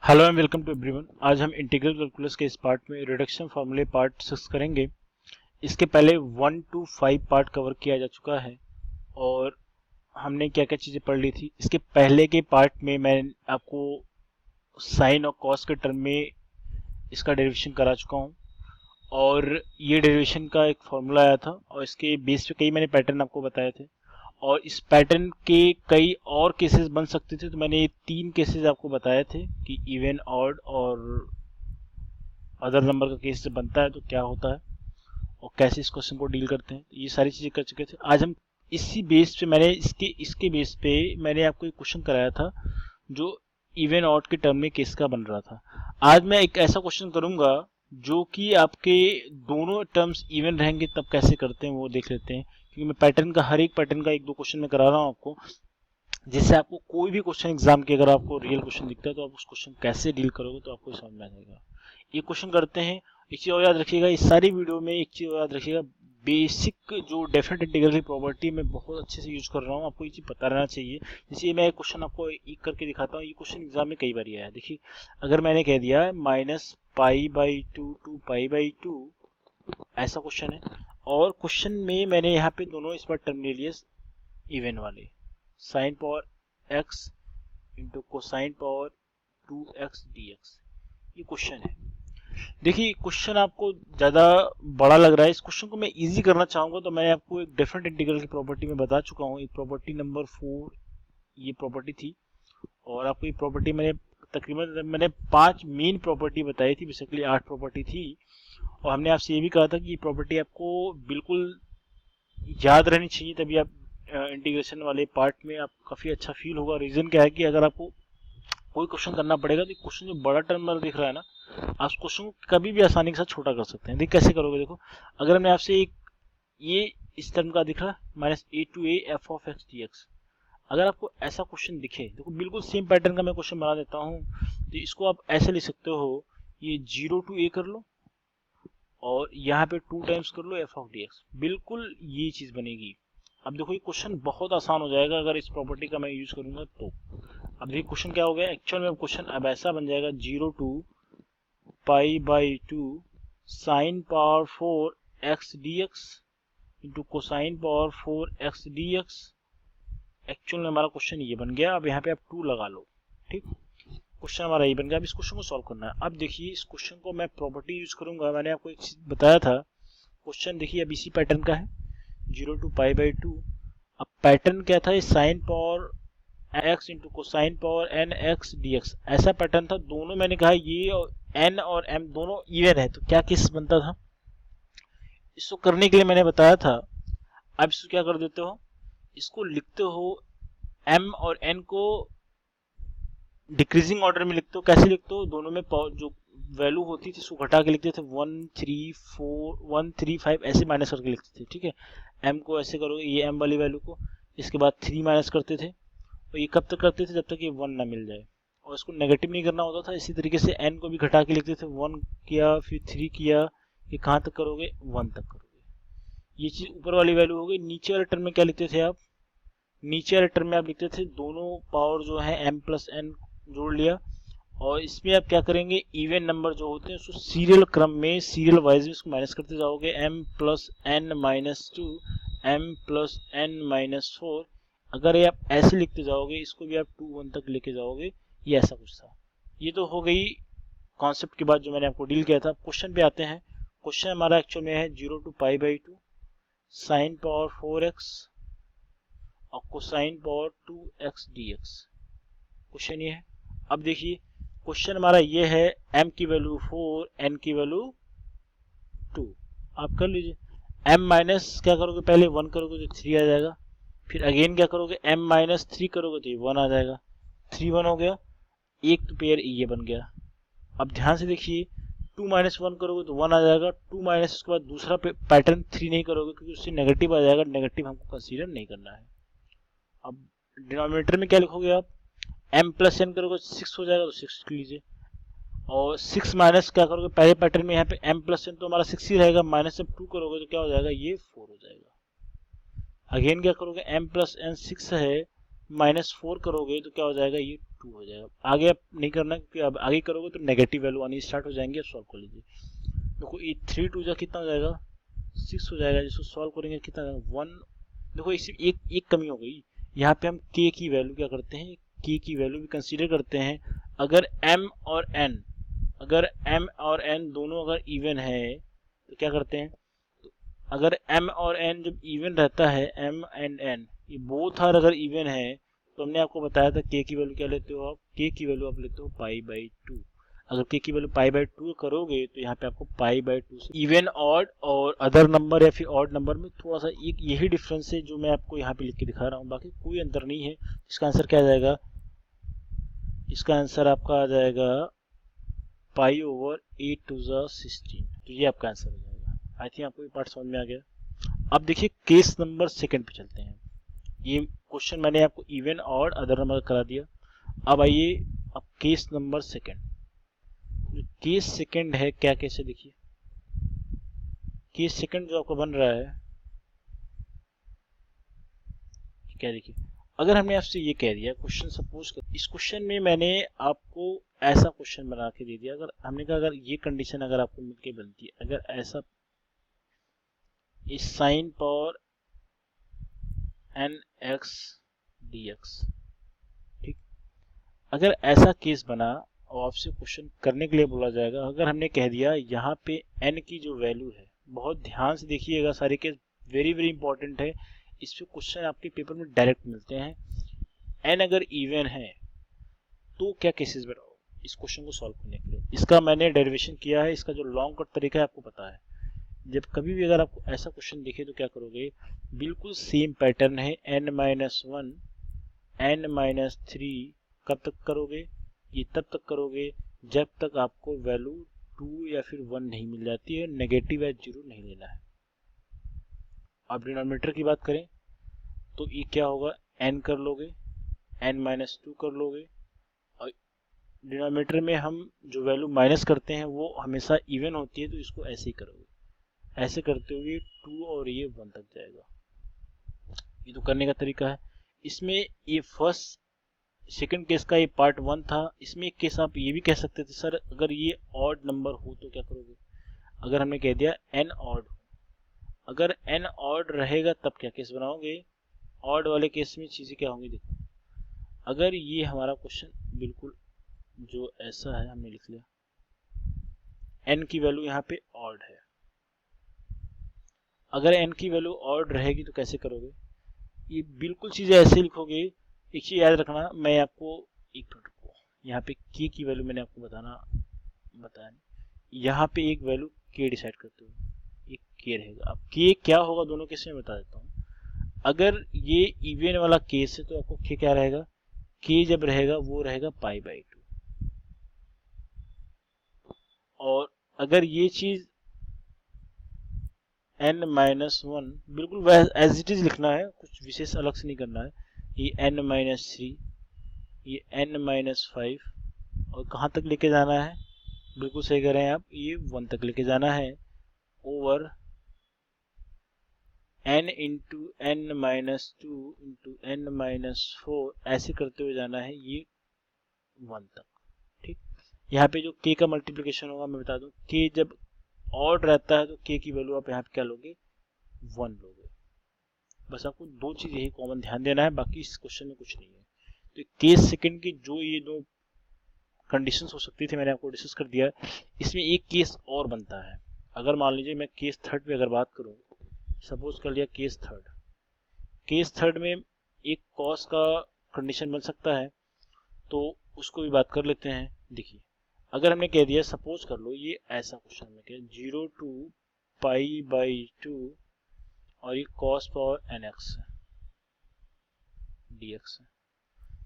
Hello and welcome to everyone. आज हम integral calculus के इस पार्ट में रिडक्शन फार्मूले पार्ट 6 करेंगे। इसके पहले 1 to 5 पार्ट कवर किया जा चुका है और हमने क्या क्या चीज़ें पढ़ ली थी। इसके पहले के पार्ट में मैं आपको साइन और कॉस के टर्म में इसका डेरिवेशन करा चुका हूँ और ये डेरिवेशन का एक फार्मूला आया था और इसके बेस पे कई मैंने पैटर्न आपको बताए थे और इस पैटर्न के कई और केसेस बन सकते थे। तो मैंने ये 3 केसेस आपको बताए थे कि इवन ऑड और अदर नंबर का केस जब बनता है तो क्या होता है और कैसे इस क्वेश्चन को डील करते हैं। ये सारी चीज़ें कर चुके थे। आज हम इसी बेस पे मैंने इसके बेस पे मैंने आपको एक क्वेश्चन कराया था जो इवन ऑड के टर्म में केस का बन रहा था। आज मैं एक ऐसा क्वेश्चन करूंगा जो कि आपके दोनों टर्म्स इवन रहेंगे तब कैसे करते हैं वो देख लेते हैं, क्योंकि मैं पैटर्न का हर एक पैटर्न का एक दो क्वेश्चन में करा रहा हूँ आपको, जिससे आपको कोई भी क्वेश्चन एग्जाम के अगर आपको रियल क्वेश्चन दिखता है तो आप उस क्वेश्चन कैसे डील करोगे तो आपको समझ में आ जाएगा। ये क्वेश्चन करते हैं। एक चीज़ और याद रखिएगा, इस सारी वीडियो में एक चीज़ और याद रखिएगा, बेसिक जो डेफिनेट इंटीग्रल की प्रॉपर्टी मैं बहुत अच्छे से यूज कर रहा हूँ, आपको ये चीज़ पता रहना चाहिए। जैसे मैं एक क्वेश्चन आपको एक करके दिखाता हूँ। ये क्वेश्चन एग्जाम में कई बार आया है। देखिए, अगर मैंने कह दिया -π/2 to π/2, ऐसा क्वेश्चन है और क्वेश्चन में मैंने यहाँ पे दोनों इस बार टर्म ले लिए इवन वाले, sine power x into cosine power 2x dx। ये क्वेश्चन है। देखिए, क्वेश्चन आपको ज़्यादा बड़ा लग रहा है। इस क्वेश्चन को मैं इजी करना चाहूँगा तो मैंने आपको एक डिफरेंट इंटीग्रल की प्रॉपर्टी में बता चुका हूँ। एक प्रॉपर्टी नंबर 4 ये प्रॉपर्टी थी और आपको ये प्रॉपर्टी मैंने 5 मेन प्रॉपर्टी बताई थी। बेसिकली 8 प्रॉपर्टी थी और हमने आपसे ये भी कहा था कि ये प्रॉपर्टी आपको बिल्कुल याद रहनी चाहिए, तभी आप इंटीग्रेशन वाले पार्ट में आप काफ़ी अच्छा फील होगा। रीज़न क्या है कि अगर आपको कोई क्वेश्चन करना पड़ेगा तो क्वेश्चन जो बड़ा टर्म वाला दिख रहा है ना, आप उस क्वेश्चन को कभी भी आसानी के साथ छोटा कर सकते हैं। देखिए कैसे करोगे। देखो, अगर मैं आपसे एक ये इस टर्म का दिख रहा है -a to a f of x dx, अगर आपको ऐसा क्वेश्चन दिखे, देखो बिल्कुल सेम पैटर्न का मैं क्वेश्चन बना देता हूँ। तो इसको आप ऐसे लिख सकते हो, ये 0 to a कर लो और यहाँ पे 2 टाइम्स कर लो f of dx, बिल्कुल ये चीज़ बनेगी। अब देखो, ये क्वेश्चन बहुत आसान हो जाएगा अगर इस प्रॉपर्टी का मैं यूज करूंगा तो। अब देखिए क्वेश्चन क्या हो गया एक्चुअल में। क्वेश्चन अब ऐसा बन जाएगा 0 to π/2 sine power 4x dx into cosine power 4x dx। Actual में हमारा क्वेश्चन ये बन गया। अब यहाँ पे आप 2 लगा लो, ठीक। क्वेश्चन हमारा ये बन गया। अब इस क्वेश्चन को सॉल्व करना है। अब देखिए, इस क्वेश्चन को मैं प्रॉपर्टी यूज करूंगा। मैंने आपको एक चीज बताया था, क्वेश्चन देखिए अब इसी पैटर्न का है, 0 to π/2। अब पैटर्न क्या था, sine power x into cosine power nx dx, ऐसा पैटर्न था। दोनों मैंने कहा ये n और m दोनों इवन है तो क्या केस बनता था। इसको करने के लिए मैंने बताया था, अब इसको क्या कर देते हो, इसको लिखते हो m और n को डिक्रीजिंग ऑर्डर में लिखते हो। कैसे लिखते हो, दोनों में जो वैल्यू होती थी उसको घटा के लिखते थे, 1 3 4 1 3 5 ऐसे माइनस करके लिखते थे, ठीक है। m को ऐसे करोगे, ये m वाली वैल्यू को, इसके बाद 3 माइनस करते थे और ये कब तक करते थे, जब तक ये 1 ना मिल जाए और इसको नेगेटिव नहीं करना होता था। इसी तरीके से n को भी घटा के लिखते थे, 1 किया फिर 3 किया, ये कहाँ तक करोगे, 1 तक करोगे। ये चीज़ ऊपर वाली वैल्यू हो गई। नीचे वाले टर्म में क्या लिखते थे आप, नीचे वाले टर्म में आप लिखते थे दोनों पावर जो है m प्लस n जोड़ लिया और इसमें आप क्या करेंगे, इवन नंबर जो होते हैं उसको सीरियल क्रम में, सीरियल वाइज में उसको माइनस करते जाओगे। m plus n minus 2, m plus n minus 4। अगर ये आप ऐसे लिखते जाओगे, इसको भी आप 2 1 तक लेके जाओगे। ये ऐसा कुछ था। ये तो हो गई कॉन्सेप्ट की बात जो मैंने आपको डील किया था। क्वेश्चन पे आते हैं। क्वेश्चन हमारा एक्चुअल में है 0 to π/2 साइन पावर 4x और cosine power 2x dx। Question ये है। अब देखिए, क्वेश्चन हमारा ये है, m की वैल्यू 4, n की वैल्यू 2। आप कर लीजिए। m माइनस क्या करोगे, पहले 1 करोगे तो 3 आ जाएगा, फिर अगेन क्या करोगे, m माइनस 3 करोगे तो ये 1 आ जाएगा। 3 1 हो गया, एक तो पेयर ये बन गया। अब ध्यान से देखिए, 2 माइनस 1 करोगे तो 1 आ जाएगा। 2 माइनस उसके बाद दूसरा पैटर्न 3 नहीं करोगे क्योंकि उससे नेगेटिव आ जाएगा, नेगेटिव हमको कंसीडर नहीं करना है। अब डिनोमिनेटर में क्या लिखोगे आप, m प्लस n करोगे 6 हो जाएगा तो 6 लीजिए और 6 माइनस क्या करोगे, पहले पैटर्न में यहाँ पे m प्लस n तो हमारा 6 ही रहेगा, माइनस जब 2 करोगे तो क्या हो जाएगा, ये 4 हो जाएगा। अगेन क्या करोगे, m प्लस n 6 है -4 करोगे तो क्या हो जाएगा, ये 2 हो जाएगा। आगे आप नहीं करना, क्योंकि अब आगे करोगे तो नेगेटिव वैल्यू आनी स्टार्ट हो जाएंगे। अब सॉल्व कर लीजिए। देखो ये 3 2 जा कितना हो जाएगा, 6 हो जाएगा। जिसको सॉल्व करेंगे कितना 1। देखो इसी एक कमी हो गई। यहाँ पे हम k की वैल्यू क्या करते हैं, k की वैल्यू भी कंसीडर करते हैं। अगर m और n दोनों अगर इवन है तो क्या करते हैं, अगर m और n जब इवन रहता है, m एंड n ये बोथ आर अगर इवन है, तो हमने आपको बताया था k की वैल्यू क्या लेते हो आप, k की वैल्यू आप लेते हो π/2। अगर k की वैल्यू π/2 करोगे तो यहाँ पे आपको π/2 से इवन ऑड और अदर नंबर या फिर ऑड नंबर में थोड़ा सा एक यही डिफरेंस है जो मैं आपको यहाँ पे लिख के दिखा रहा हूँ, बाकी कोई अंतर नहीं है। इसका आंसर क्या आ जाएगा, इसका आंसर आपका आ जाएगा π/8 to the 16। तो ये आपका आंसर हो जाएगा। आई थिंक आपको ये पार्ट समझ में आ गया। अब देखिए केस नंबर सेकंड पे चलते हैं। ये क्वेश्चन मैंने आपको इवन और अदर नंबर करा दिया। अब आइए अब case number second. Case second है क्या, कैसे देखिए केस सेकंड जो आपको बन रहा है क्या, देखिए अगर हमने आपसे ये कह दिया क्वेश्चन, सपोज कर इस क्वेश्चन में मैंने आपको ऐसा क्वेश्चन बना के दे दिया। अगर हमने कहा अगर ये कंडीशन अगर आपको मिलके बनती है, अगर ऐसा इस साइन पावर nx dx, ठीक, अगर ऐसा केस बना और आपसे क्वेश्चन करने के लिए बोला जाएगा, अगर हमने कह दिया यहाँ पे n की जो वैल्यू है, बहुत ध्यान से देखिएगा, सारे केस वेरी वेरी इंपॉर्टेंट है, इस पे क्वेश्चन आपके पेपर में डायरेक्ट मिलते हैं। n अगर इवन है तो क्या केसेस बनाओ इस क्वेश्चन को सॉल्व करने के लिए। इसका मैंने डेरिवेशन किया है, इसका जो लॉन्ग कट तरीका है आपको पता है। जब कभी भी अगर आपको ऐसा क्वेश्चन दिखे तो क्या करोगे, बिल्कुल सेम पैटर्न है, n-1 n-3 कब तक करोगे, ये तब तक करोगे जब तक आपको वैल्यू 2 या फिर 1 नहीं मिल जाती है, नेगेटिव या जीरो नहीं लेना है। अब डिनोमिनेटर की बात करें तो ये क्या होगा, n कर लोगे, n-2 कर लोगे, और डिनोमिनेटर में हम जो वैल्यू माइनस करते हैं वो हमेशा इवन होती है, तो इसको ऐसे ही करोगे। ऐसे करते हुए 2 और ये 1 तक जाएगा। ये तो करने का तरीका है। इसमें ये फर्स्ट सेकंड केस का ये पार्ट 1 था। इसमें एक केस आप ये भी कह सकते थे, सर अगर ये ऑड नंबर हो तो क्या करोगे। अगर हमने कह दिया n ऑड, अगर n ऑड रहेगा तब क्या केस बनाओगे। ऑड वाले केस में चीजें क्या होंगी, देखो अगर ये हमारा क्वेश्चन बिल्कुल जो ऐसा है, हमने लिख लिया n की वैल्यू यहाँ पे ऑड है, अगर n की वैल्यू ऑड रहेगी तो कैसे करोगे, ये बिल्कुल चीजें ऐसे लिखोगे। एक चीज याद रखना, मैं आपको एक मिनट को यहाँ पे k की वैल्यू मैंने आपको बताया, यहाँ पे एक वैल्यू k डिसाइड करते हो, एक k रहेगा। अब k क्या होगा दोनों केस में बता देता हूँ। अगर ये इवन वाला केस है तो आपको k क्या रहेगा, k जब रहेगा वो रहेगा π/2। और अगर ये चीज n-1 बिल्कुल एज इट इज लिखना है, कुछ विशेष अलग से नहीं करना है। ये n-3, ये n-5, और कहाँ तक लेके जाना है, बिल्कुल सही कर रहे हैं आप, ये 1 तक लेके जाना है, over n into n-2 into n-4 ऐसे करते हुए जाना है ये 1 तक। ठीक, यहाँ पे जो k का मल्टीप्लिकेशन होगा मैं बता दूं, k जब ऑड रहता है तो k की वैल्यू आप यहाँ पे क्या लोगे, 1 लोगे। बस आपको दो चीज यही कॉमन ध्यान देना है, बाकी इस क्वेश्चन में कुछ नहीं है। तो केस सेकंड की जो ये दो कंडीशंस हो सकती थी मैंने आपको डिस्कस कर दिया। इसमें एक केस और बनता है। अगर मान लीजिए मैं केस थर्ड पे अगर बात करूं, सपोज कर लिया केस थर्ड में एक कॉस का कंडीशन बन सकता है, तो उसको भी बात कर लेते हैं। देखिए अगर हमने कह दिया, सपोज कर लो ये ऐसा क्वेश्चन में क्या 0 to π/2 और ये cos पावर nx dx है।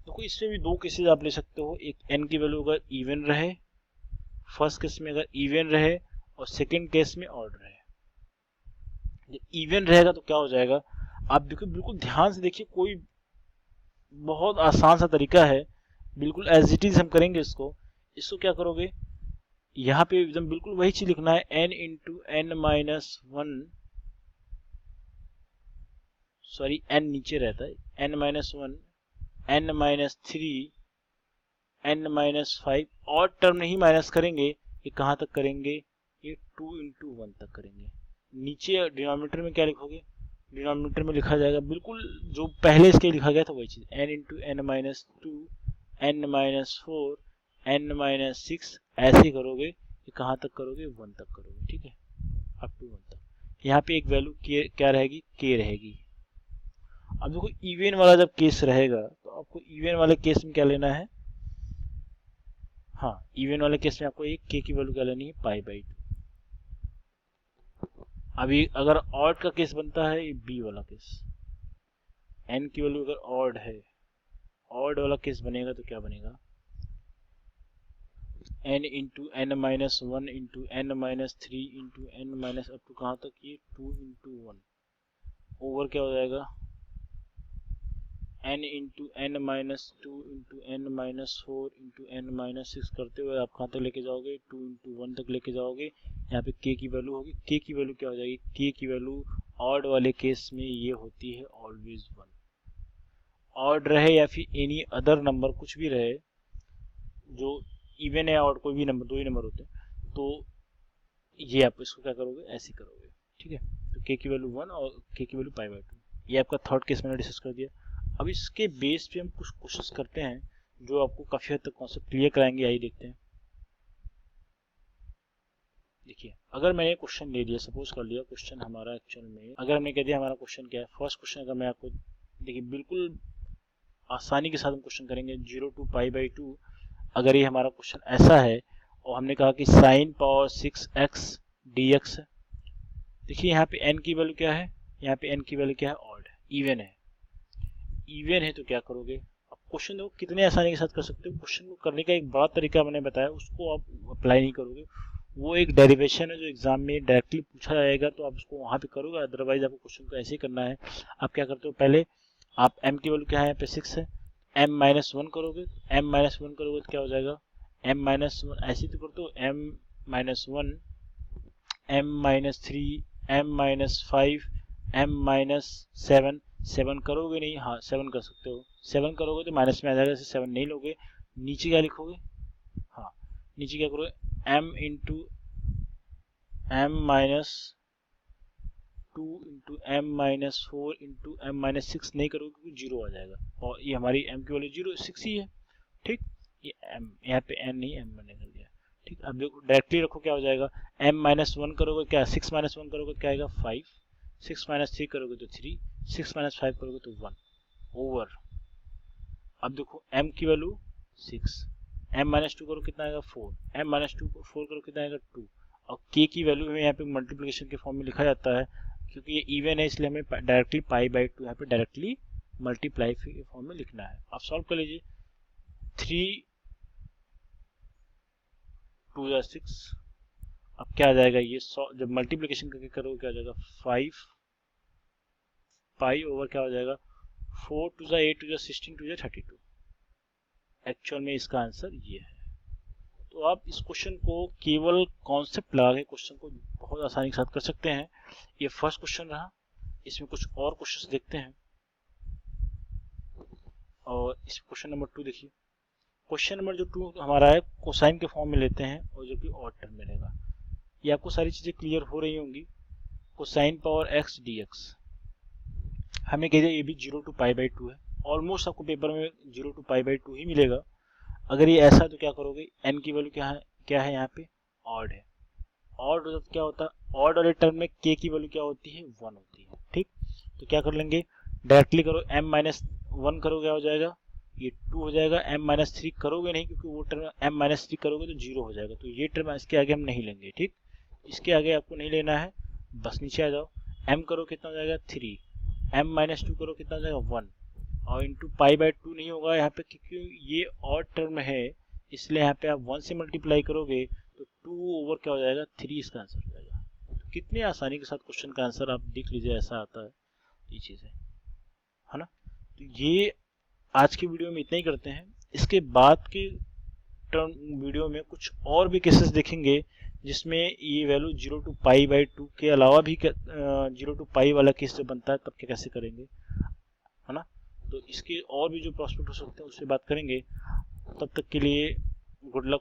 देखो इसमें भी दो केसेस आप ले सकते हो, एक n की वैल्यू अगर इवन रहे, फर्स्ट केस में अगर इवन रहे और सेकंड केस में ऑड रहे। इवन रहेगा तो क्या हो जाएगा, आप देखो बिल्कुल ध्यान से देखिए, कोई बहुत आसान सा तरीका है, बिल्कुल एज इट इज हम करेंगे इसको क्या करोगे, यहाँ पे एकदम बिल्कुल वही चीज लिखना है, n into n-1, sorry n नीचे रहता है, n-1 n minus 3 n minus 5 और टर्म नहीं माइनस करेंगे, ये कहाँ तक करेंगे, ये 2 इंटू 1 तक करेंगे। नीचे डिनोमिनेटर में क्या लिखोगे, डिनोमिनेटर में लिखा जाएगा बिल्कुल जो पहले इसके लिखा गया था वही चीज, n into n minus 2 n minus 4 n minus 6 ऐसे करोगे, ये कहाँ तक करोगे, 1 तक करोगे, ठीक है, अप टू 1 तक। यहाँ पे एक वैल्यू क्या रहेगी, k रहेगी। अब देखो इवन वाला जब केस रहेगा तो आपको इवन वाले केस में क्या लेना है, हाँ इवन वाले केस में आपको एक k की वैल्यू क्या लेनी है, पाई/2। अभी अगर ऑड का केस बनता है, ये बी वाला केस, n की वैल्यू अगर ऑड है, ऑड वाला केस बनेगा तो क्या बनेगा, n into n minus 1 into n minus 3 into n minus up to कहाँ तक, ये 2 इंटू 1 ओवर क्या हो जाएगा, n into n minus 2 into n minus 4 into n minus 6 करते हुए आप कहाँ तक लेके जाओगे, 2 इंटू 1 तक लेके जाओगे। यहाँ पे k की वैल्यू होगी, k की वैल्यू क्या हो जाएगी, k की वैल्यू ऑड वाले केस में ये होती है ऑलवेज 1। ऑड रहे या फिर एनी अदर नंबर कुछ भी रहे, जो इवन है ऑड कोई भी नंबर, दो ही नंबर होते हैं, तो ये आप इसको क्या करोगे, ऐसे करोगे, ठीक है। तो k की वैल्यू 1 और k की वैल्यू पाई/2, ये आपका थर्ड केस मैंने डिस्कस कर दिया। अब इसके बेस पे हम कुछ कोशिश करते हैं जो आपको काफी हद तक कॉन्सेप्ट क्लियर कराएंगे, आइए देखते हैं। देखिए अगर मैंने क्वेश्चन ले लिया, सपोज कर लिया क्वेश्चन हमारा एक्चुअल में, अगर हमने कह दिया हमारा क्वेश्चन क्या है, फर्स्ट क्वेश्चन अगर मैं आपको देखिए बिल्कुल आसानी के साथ हम क्वेश्चन करेंगे 0 टू पाई/2। अगर ये हमारा क्वेश्चन ऐसा है और हमने कहा कि साइन पावर 6x dx है, देखिए यहाँ पे n की वैल्यू क्या है, यहाँ पे n की वैल्यू क्या है, ऑड है, इवन है। इवन है तो क्या करोगे, अब क्वेश्चन देखो कितने आसानी के साथ कर सकते हो। क्वेश्चन को करने का एक बड़ा तरीका मैंने बताया, उसको आप अप्लाई नहीं करोगे, वो एक डेरिवेशन है जो एग्जाम में डायरेक्टली पूछा जाएगा तो आप उसको वहां पे करोगे, अदरवाइज आपको क्वेश्चन को ऐसे ही करना है। आप क्या करते हो, पहले आप m की वैल्यू क्या है, यहाँ पे 6 है, m माइनस 1 करोगे, m माइनस 1 करोगे तो क्या हो जाएगा, m माइनस 1 ऐसे तो करते हो, m minus 1 m minus 3 m minus 5 m minus 7 7 करोगे नहीं, हाँ 7 कर सकते हो, 7 करोगे तो माइनस में आ जाएगा, जैसे 7 नहीं लोगे, नीचे क्या लिखोगे, हाँ नीचे क्या करोगे, m into m minus 2 into m minus 4 into m minus 6 नहीं करोगे क्योंकि 0 आ जाएगा, और ये हमारी m की वैल्यू 0 6 ही है, ठीक। ये m यहाँ पे n नहीं m मैंने कर दिया, ठीक। अब देखो डायरेक्टली रखो क्या हो जाएगा, m माइनस 1 करोगे क्या, 6 माइनस 1 करोगे तो क्या आएगा 5, 6 माइनस 3 करोगे तो 3, 6 माइनस 5 करोगे तो 1 ओवर। अब देखो m की वैल्यू 6, m माइनस 2 करो कितना आएगा 4, m माइनस 2 4 करो कितना आएगा 2, और k की वैल्यू में यहाँ पे मल्टीप्लिकेशन के फॉर्म में लिखा जाता है, क्योंकि ये इवन है इसलिए हमें डायरेक्टली पाई/2 यहाँ पे डायरेक्टली मल्टीप्लाई के फॉर्म में लिखना है। आप सॉल्व कर लीजिए, 3 2 जा 6, अब क्या आ जाएगा, ये जब मल्टीप्लिकेशन करके करोगे क्या आ जाएगा 5 पाई ओवर क्या हो जाएगा 4 2 जा 8 2 जा 16 2 जा 32। एक्चुअल में इसका आंसर ये है। तो आप इस क्वेश्चन को केवल कॉन्सेप्ट लगा के क्वेश्चन को बहुत आसानी के साथ कर सकते हैं। ये फर्स्ट क्वेश्चन रहा, इसमें कुछ और क्वेश्चंस देखते हैं, और इस क्वेश्चन नंबर 2 देखिए। क्वेश्चन नंबर जो 2 हमारा है कोसाइन के फॉर्म में लेते हैं और जो कि ऑड टर्म में रहेगा। ये आपको सारी चीजें क्लियर हो रही होंगी। कोसाइन पावर x dx हमें कह दिया ये भी 0 टू पाई/2 है, ऑलमोस्ट आपको पेपर में 0 टू पाई/2 ही मिलेगा। अगर ये ऐसा तो क्या करोगे, n की वैल्यू क्या है यहाँ पे ऑड है, ऑड क्या होता है, ऑड वाले टर्म में k की वैल्यू क्या होती है 1 होती है, ठीक। तो क्या कर लेंगे, डायरेक्टली करो, m माइनस 1 करोगे क्या हो जाएगा, ये 2 हो जाएगा, m माइनस 3 करोगे नहीं क्योंकि वो टर्म m माइनस 3 करोगे तो 0 हो जाएगा, तो ये टर्म इसके आगे हम नहीं लेंगे, ठीक। इसके आगे आपको नहीं लेना है, बस नीचे आ जाओ, m करो कितना हो जाएगा 3, m माइनस 2 करो कितना हो जाएगा 1, और इंटू पाई/2 नहीं होगा यहाँ पे क्योंकि ये ऑड टर्म है, इसलिए यहाँ पे आप 1 से मल्टीप्लाई करोगे तो 2 ओवर क्या हो जाएगा 3, इसका आंसर हो जाएगा। तो कितनी आसानी के साथ क्वेश्चन का आंसर आप देख लीजिए, ऐसा आता है ये चीज़ है ना। तो ये आज की वीडियो में इतना ही करते हैं। इसके बाद के टर्म वीडियो में कुछ और भी केसेस देखेंगे जिसमें ये वैल्यू 0 टू पाई/2 के अलावा भी 0 टू पाई वाला केस जो बनता है तब कैसे करेंगे, है ना। तो इसके और भी जो प्रॉस्पेक्ट हो सकते हैं उससे बात करेंगे। तब तक के लिए गुड लक